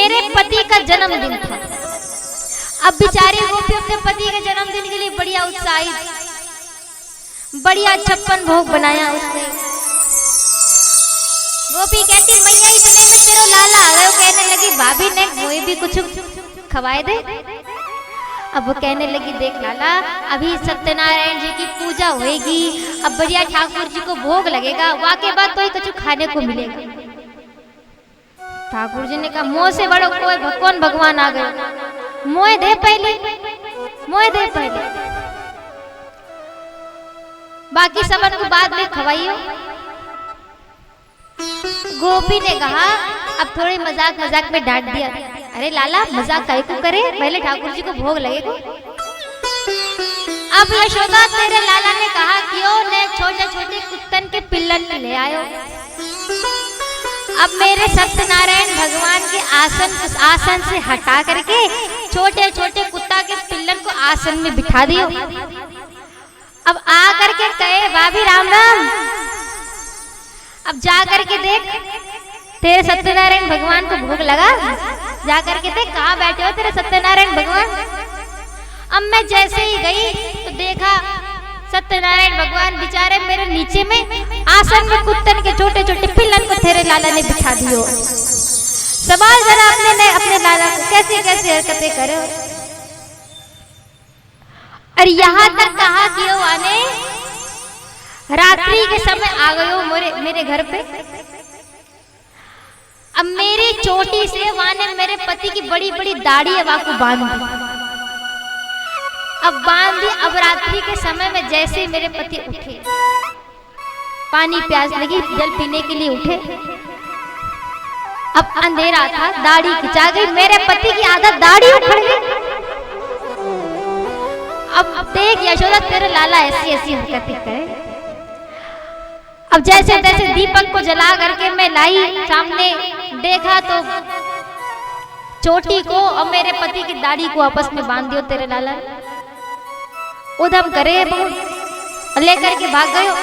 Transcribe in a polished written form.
मेरे पति का जन्मदिन था। अब बेचारी गोपी अपने पति के जन्मदिन के लिए बढ़िया उत्साहित, बढ़िया 56 भोग बनाया उसने। गोपी कहती मैया इतने में तेरा लाला आ गए। कहने लगी भाभी ने मुझे भी कुछ खवाए दे। अब वो कहने लगी देख लाला, अभी सत्यनारायण जी की पूजा होएगी, अब बढ़िया ठाकुर जी को भोग लगेगा, वाके बाद तो ही कुछ खाने को मिलेगा। ठाकुर जी ने कहा मोह से बड़ो कोई कौन भगवान आ गए, मोह दे पहले, मोह दे पहले, बाकी सबन को बाद में खवाइयो। गोपी ने कहा, अब थोड़ी मजाक मजाक में डांट दिया, अरे लाला मजाक काहे को करे, पहले ठाकुर जी को भोग लगेगा। अब यशोदा तेरे लाला ने कहा क्यों ने छोटे छोटे कुत्तन के पिल्लन ले आयो। अब मेरे सत्यनारायण भगवान के आसन से हटा करके छोटे छोटे कुत्ता के पिल्लन को आसन में बिठा दियो। अब आ करके कहे भाभी राम राम। अब जा करके देख तेरे सत्यनारायण भगवान को भोग लगा, जा करके देख कहाँ बैठे हो तेरे सत्यनारायण भगवान। अब मैं जैसे ही गई तो देखा सत्यनारायण भगवान बेचारे मेरे नीचे में आसन में कुत्तन के छोटे छोटे पिल्लन को तेरे लाला ने बिठा दियो। सवाल जरा अपने लाला को कैसी कैसी हरकतें करे। और यहाँ तक कहा कि वो आने रात्रि के समय आ गए हो मेरे घर पे। अब मेरी चोटी से वहां ने मेरे पति की बड़ी बड़ी दाढ़ी है वहां को बांध दी। अब बांध दी। अब रात्रि के समय में जैसे ही मेरे पति उठे, पानी प्यास लगी, जल पीने के लिए उठे। अब अंधेरा था, दाढ़ी खिंचा गई, मेरे पति की आदत दाढ़ी उखड़ गई। अब देख यशोदा तेरे लाला ऐसी ऐसी हरकतें करे। अब जैसे तैसे दीपक को जला करके मैं लाई सामने, देखा तो चोटी को और मेरे पति की दाढ़ी को आपस में बांध दियो तेरे लाला। उधम करे बहुत, लेकर के भाग गयो।